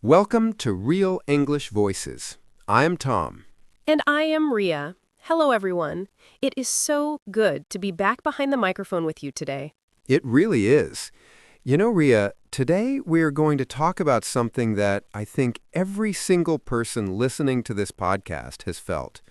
Welcome to Real English Voices. I'm Tom. And I am Ria. Hello, everyone. It is so good to be back behind the microphone with you today. It really is. You know, Ria, today we're going to talk about something that I think every single person listening to this podcast has felt.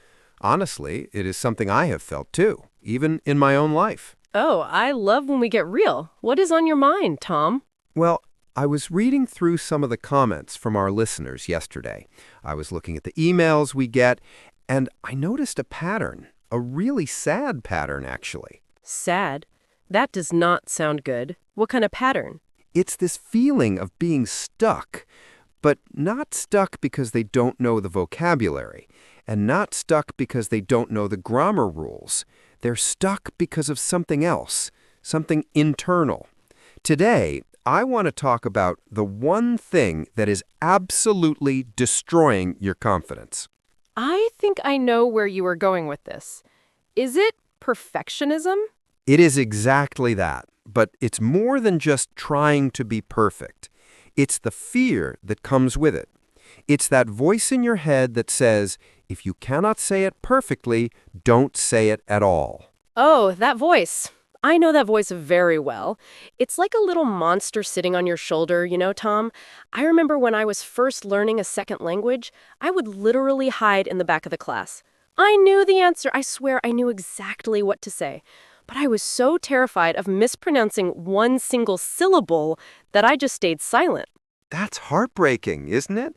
Honestly, it is something I have felt too, even in my own life. Oh, I love when we get real. What is on your mind, Tom? Well, I was reading through some of the comments from our listeners yesterday. I was looking at the emails we get, and I noticed a pattern, a really sad pattern, actually. Sad? That does not sound good. What kind of pattern? It's this feeling of being stuck, but not stuck because they don't know the vocabulary, and not stuck because they don't know the grammar rules. They're stuck because of something else, something internal. Today, I want to talk about the one thing that is absolutely destroying your confidence. I think I know where you are going with this. Is it perfectionism? It is exactly that, but it's more than just trying to be perfect. It's the fear that comes with it. It's that voice in your head that says, if you cannot say it perfectly, don't say it at all. Oh, that voice. I know that voice very well. It's like a little monster sitting on your shoulder, Tom. I remember when I was first learning a second language, I would literally hide in the back of the class. I knew the answer. I swear I knew exactly what to say. But I was so terrified of mispronouncing one single syllable that I just stayed silent. That's heartbreaking, isn't it?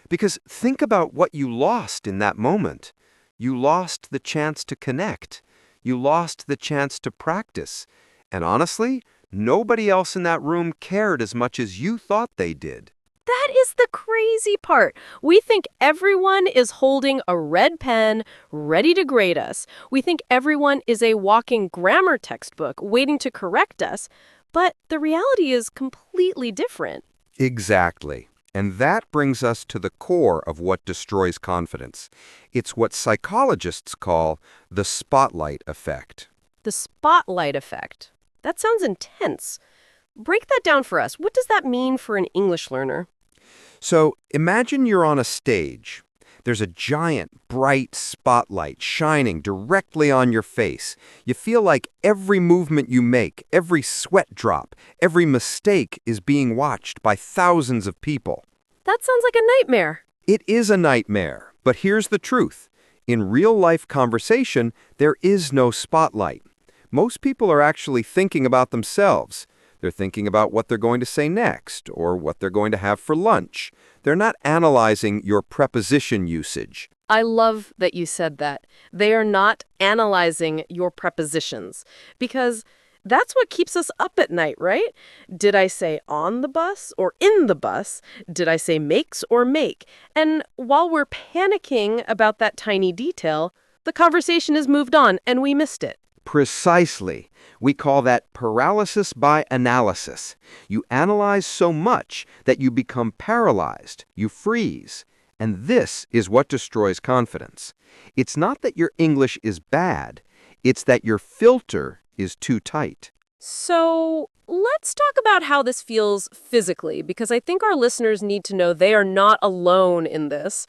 Because think about what you lost in that moment. You lost the chance to connect. You lost the chance to practice. And honestly, nobody else in that room cared as much as you thought they did. That is the crazy part. We think everyone is holding a red pen, ready to grade us. We think everyone is a walking grammar textbook waiting to correct us. But the reality is completely different. Exactly. And that brings us to the core of what destroys confidence. It's what psychologists call the spotlight effect. The spotlight effect. That sounds intense. Break that down for us. What does that mean for an English learner? So imagine you're on a stage. There's a giant, bright spotlight shining directly on your face. You feel like every movement you make, every sweat drop, every mistake is being watched by thousands of people. That sounds like a nightmare. It is a nightmare, but here's the truth. In real-life conversation, there is no spotlight. Most people are actually thinking about themselves. They're thinking about what they're going to say next or what they're going to have for lunch. They're not analyzing your preposition usage. I love that you said that. They are not analyzing your prepositions because that's what keeps us up at night, right? Did I say on the bus or in the bus? Did I say makes or make? And while we're panicking about that tiny detail, the conversation has moved on and we missed it. Precisely. We call that paralysis by analysis. You analyze so much that you become paralyzed. You freeze. And this is what destroys confidence. It's not that your English is bad. It's that your filter is too tight. So let's talk about how this feels physically, because I think our listeners need to know they are not alone in this.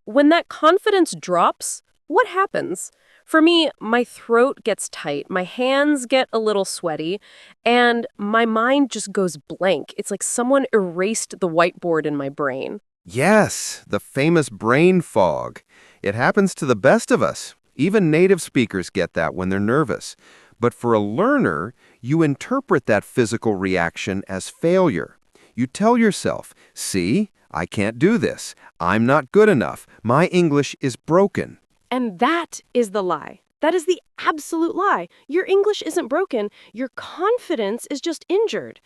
When that confidence drops, what happens? For me, my throat gets tight, my hands get a little sweaty, and my mind just goes blank. It's like someone erased the whiteboard in my brain. Yes, the famous brain fog. It happens to the best of us. Even native speakers get that when they're nervous. But for a learner, you interpret that physical reaction as failure. You tell yourself, see, I can't do this. I'm not good enough. My English is broken. And that is the lie. That is the absolute lie. Your English isn't broken. Your confidence is just injured.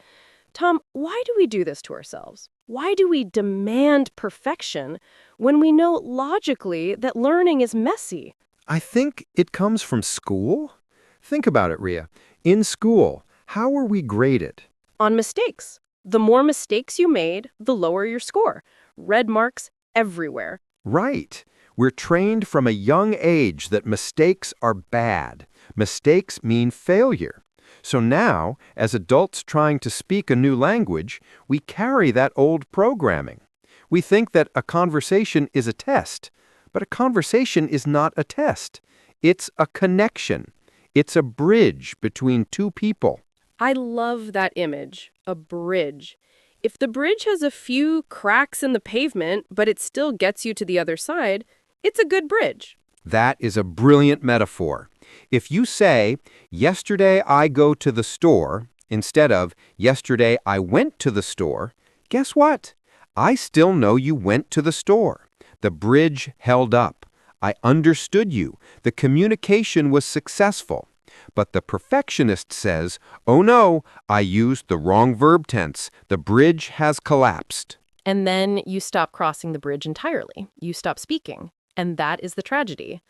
Tom, why do we do this to ourselves? Why do we demand perfection when we know logically that learning is messy? I think it comes from school. Think about it, Ria. In school, how are we graded? On mistakes. The more mistakes you made, the lower your score. Red marks everywhere. Right. We're trained from a young age that mistakes are bad. Mistakes mean failure. So now, as adults trying to speak a new language, we carry that old programming. We think that a conversation is a test, but a conversation is not a test. It's a connection. It's a bridge between two people. I love that image, a bridge. If the bridge has a few cracks in the pavement, but it still gets you to the other side, it's a good bridge. That is a brilliant metaphor. If you say, yesterday I go to the store, instead of, yesterday I went to the store, guess what? I still know you went to the store. The bridge held up. I understood you. The communication was successful. But the perfectionist says, oh no, I used the wrong verb tense. The bridge has collapsed. And then you stop crossing the bridge entirely. You stop speaking. And that is the tragedy.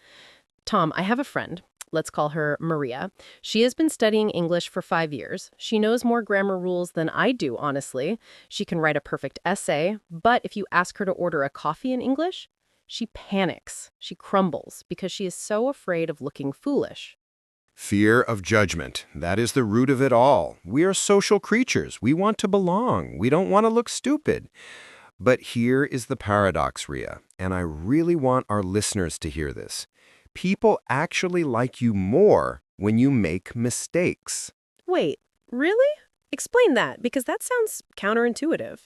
Tom, I have a friend. Let's call her Maria. She has been studying English for 5 years. She knows more grammar rules than I do, honestly. She can write a perfect essay, but if you ask her to order a coffee in English, she panics. She crumbles because she is so afraid of looking foolish. Fear of judgment. That is the root of it all. We are social creatures. We want to belong. We don't want to look stupid. But here is the paradox, Ria, and I really want our listeners to hear this. People actually like you more when you make mistakes. Wait, really? Explain that, because that sounds counterintuitive.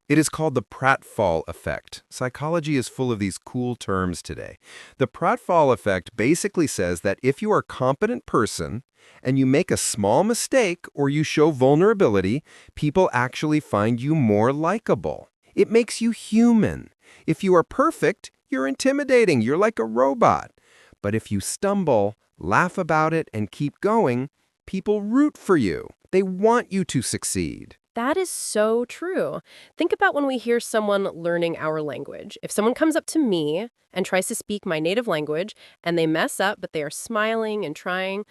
It is called the Pratfall Effect. Psychology is full of these cool terms today. The Pratfall Effect basically says that if you are a competent person and you make a small mistake or you show vulnerability, people actually find you more likable. It makes you human. If you are perfect, you're intimidating. You're like a robot. But if you stumble, laugh about it, and keep going, people root for you. They want you to succeed. That is so true. Think about when we hear someone learning our language. If someone comes up to me and tries to speak my native language and they mess up, but they are smiling and trying,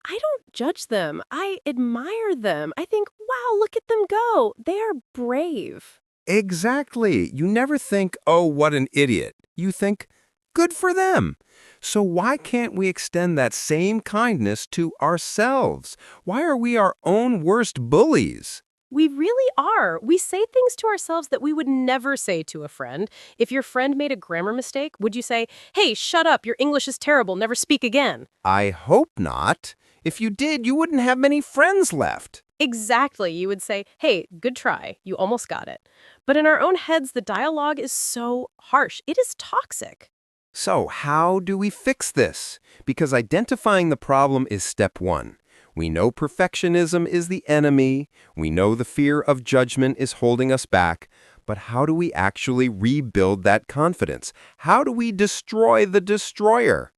I don't judge them. I admire them. I think, wow, look at them go. They are brave. Exactly. You never think, oh, what an idiot. You think, good for them. So why can't we extend that same kindness to ourselves? Why are we our own worst bullies? We really are. We say things to ourselves that we would never say to a friend. If your friend made a grammar mistake, would you say, hey, shut up, your English is terrible, never speak again? I hope not. If you did, you wouldn't have many friends left. Exactly. You would say, hey, good try. You almost got it. But in our own heads, the dialogue is so harsh. It is toxic. So how do we fix this? Because identifying the problem is step one. We know perfectionism is the enemy. We know the fear of judgment is holding us back. But how do we actually rebuild that confidence? How do we destroy the destroyer?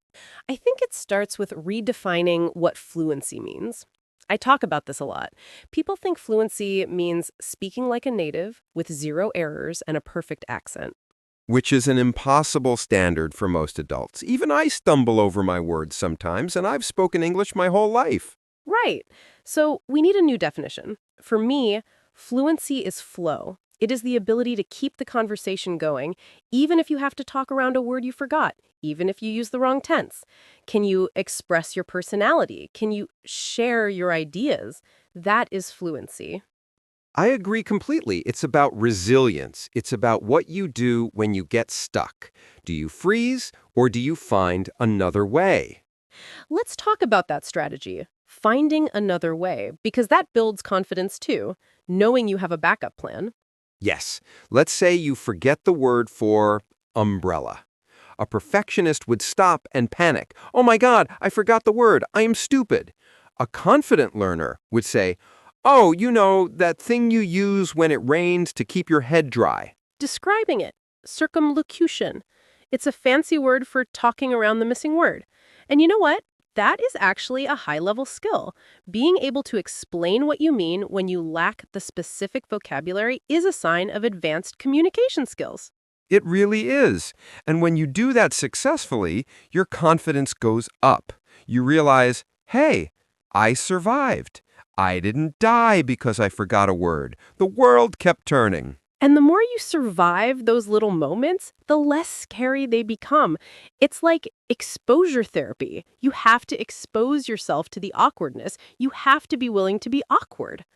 I think it starts with redefining what fluency means. I talk about this a lot. People think fluency means speaking like a native with 0 errors and a perfect accent. Which is an impossible standard for most adults. Even I stumble over my words sometimes, and I've spoken English my whole life. Right. So we need a new definition. For me, fluency is flow. It is the ability to keep the conversation going, even if you have to talk around a word you forgot, even if you use the wrong tense. Can you express your personality? Can you share your ideas? That is fluency. I agree completely. It's about resilience. It's about what you do when you get stuck. Do you freeze or do you find another way? Let's talk about that strategy, finding another way, because that builds confidence too, knowing you have a backup plan. Yes, let's say you forget the word for umbrella. A perfectionist would stop and panic. Oh my God, I forgot the word. I am stupid. A confident learner would say, oh, you know, that thing you use when it rains to keep your head dry. Describing it, circumlocution. It's a fancy word for talking around the missing word. And you know what? That is actually a high-level skill. Being able to explain what you mean when you lack the specific vocabulary is a sign of advanced communication skills. It really is. And when you do that successfully, your confidence goes up. You realize, hey, I survived. I didn't die because I forgot a word. The world kept turning. And the more you survive those little moments, the less scary they become. It's like exposure therapy. You have to expose yourself to the awkwardness. You have to be willing to be awkward.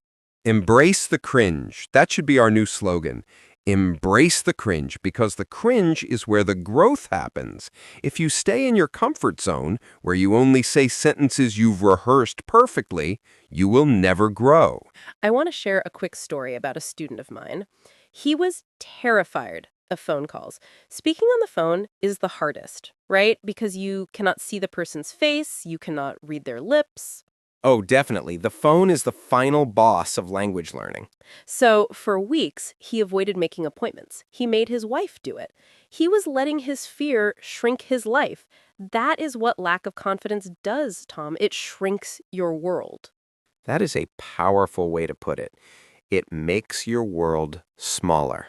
Embrace the cringe. That should be our new slogan. Embrace the cringe because the cringe is where the growth happens. If you stay in your comfort zone, where you only say sentences you've rehearsed perfectly, you will never grow. I want to share a quick story about a student of mine. He was terrified of phone calls. Speaking on the phone is the hardest, right? Because you cannot see the person's face, you cannot read their lips. Oh, definitely. The phone is the final boss of language learning. So, for weeks, he avoided making appointments. He made his wife do it. He was letting his fear shrink his life. That is what lack of confidence does, Tom. It shrinks your world. That is a powerful way to put it. It makes your world smaller.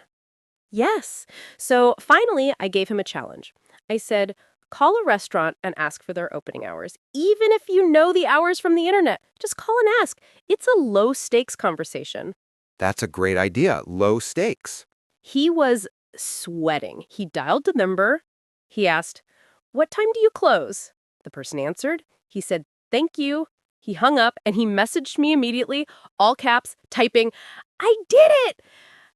Yes. So, finally, I gave him a challenge. I said, call a restaurant and ask for their opening hours. Even if you know the hours from the internet, just call and ask. It's a low stakes conversation. That's a great idea. Low stakes. He was sweating. He dialed the number. He asked, "What time do you close?" The person answered. He said, "Thank you." He hung up and he messaged me immediately, all caps, typing, "I did it!"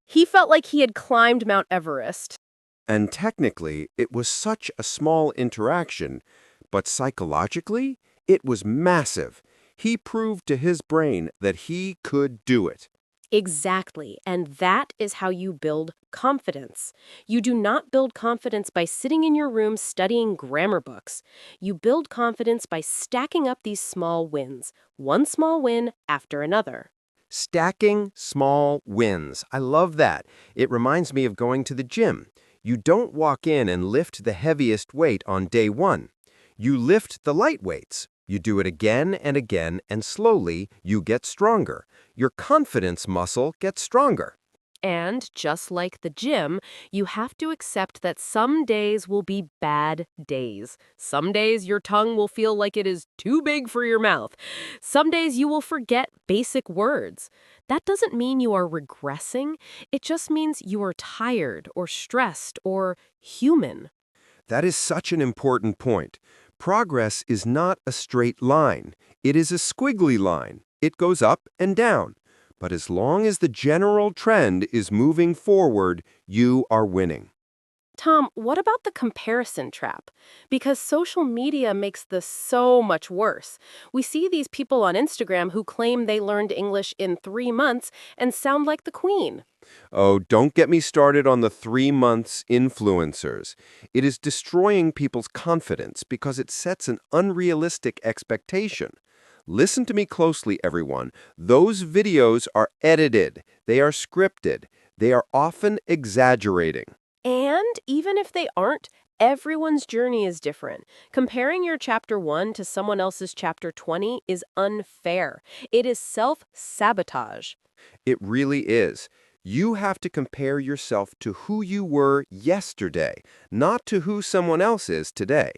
He felt like he had climbed Mount Everest. And technically, it was such a small interaction, but psychologically, it was massive. He proved to his brain that he could do it. Exactly. And that is how you build confidence. You do not build confidence by sitting in your room studying grammar books. You build confidence by stacking up these small wins, one small win after another. Stacking small wins. I love that. It reminds me of going to the gym. You don't walk in and lift the heaviest weight on day one. You lift the light weights. You do it again and again, and slowly you get stronger. Your confidence muscle gets stronger. And just like the gym, you have to accept that some days will be bad days. Some days your tongue will feel like it is too big for your mouth. Some days you will forget basic words. That doesn't mean you are regressing. It just means you are tired or stressed or human. That is such an important point. Progress is not a straight line. It is a squiggly line. It goes up and down. But as long as the general trend is moving forward, you are winning. Tom, what about the comparison trap? Because social media makes this so much worse. We see these people on Instagram who claim they learned English in 3 months and sound like the queen. Oh, don't get me started on the 3 months influencers. It is destroying people's confidence because it sets an unrealistic expectation. Listen to me closely, everyone. Those videos are edited. They are scripted. They are often exaggerating. And even if they aren't, everyone's journey is different. Comparing your chapter 1 to someone else's chapter 20 is unfair. It is self-sabotage. It really is. You have to compare yourself to who you were yesterday, not to who someone else is today.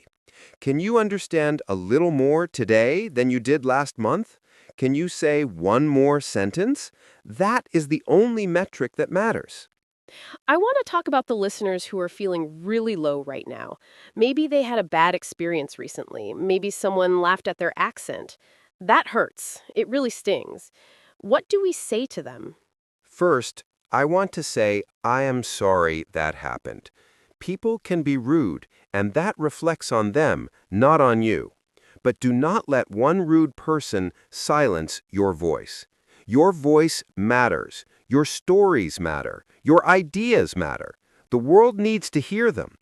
Can you understand a little more today than you did last month? Can you say one more sentence? That is the only metric that matters. I want to talk about the listeners who are feeling really low right now. Maybe they had a bad experience recently. Maybe someone laughed at their accent. That hurts. It really stings. What do we say to them? First, I want to say I am sorry that happened. People can be rude, and that reflects on them, not on you. But do not let one rude person silence your voice. Your voice matters. Your stories matter. Your ideas matter. The world needs to hear them.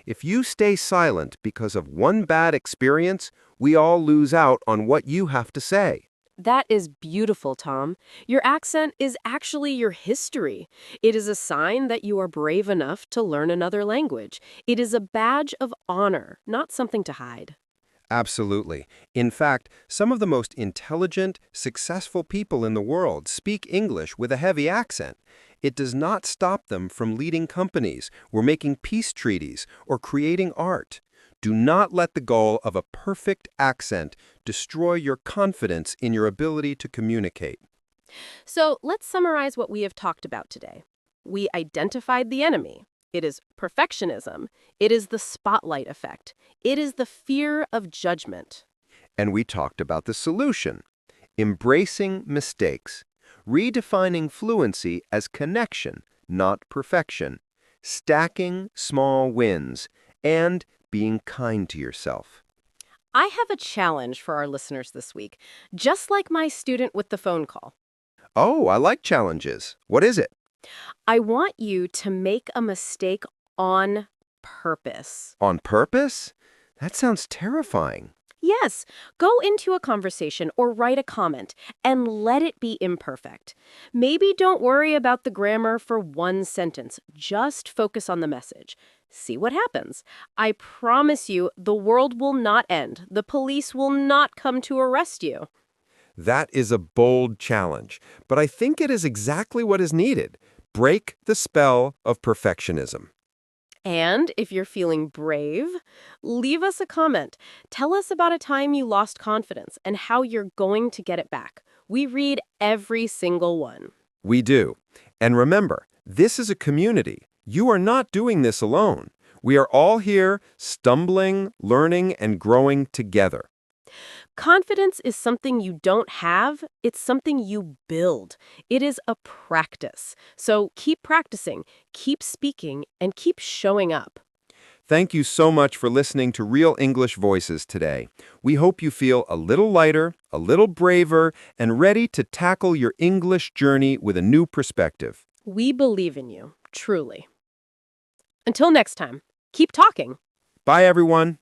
If you stay silent because of one bad experience, we all lose out on what you have to say. That is beautiful, Tom. Your accent is actually your history. It is a sign that you are brave enough to learn another language. It is a badge of honor, not something to hide. Absolutely. In fact, some of the most intelligent, successful people in the world speak English with a heavy accent. It does not stop them from leading companies, or making peace treaties, or creating art. Do not let the goal of a perfect accent destroy your confidence in your ability to communicate. So let's summarize what we have talked about today. We identified the enemy. It is perfectionism. It is the spotlight effect. It is the fear of judgment. And we talked about the solution: embracing mistakes, redefining fluency as connection, not perfection, stacking small wins, and being kind to yourself. I have a challenge for our listeners this week, just like my student with the phone call. Oh, I like challenges. What is it? I want you to make a mistake on purpose. On purpose? That sounds terrifying. Yes, go into a conversation or write a comment and let it be imperfect. Maybe don't worry about the grammar for one sentence. Just focus on the message. See what happens. I promise you, the world will not end. The police will not come to arrest you. That is a bold challenge, but I think it is exactly what is needed. Break the spell of perfectionism. And if you're feeling brave, leave us a comment. Tell us about a time you lost confidence and how you're going to get it back. We read every single one. We do. And remember, this is a community. You are not doing this alone. We are all here, stumbling, learning, and growing together. Confidence is something you don't have, it's something you build. It is a practice. So keep practicing, keep speaking, and keep showing up. Thank you so much for listening to Real English Voices today. We hope you feel a little lighter, a little braver, and ready to tackle your English journey with a new perspective. We believe in you, truly. Until next time, keep talking. Bye, everyone.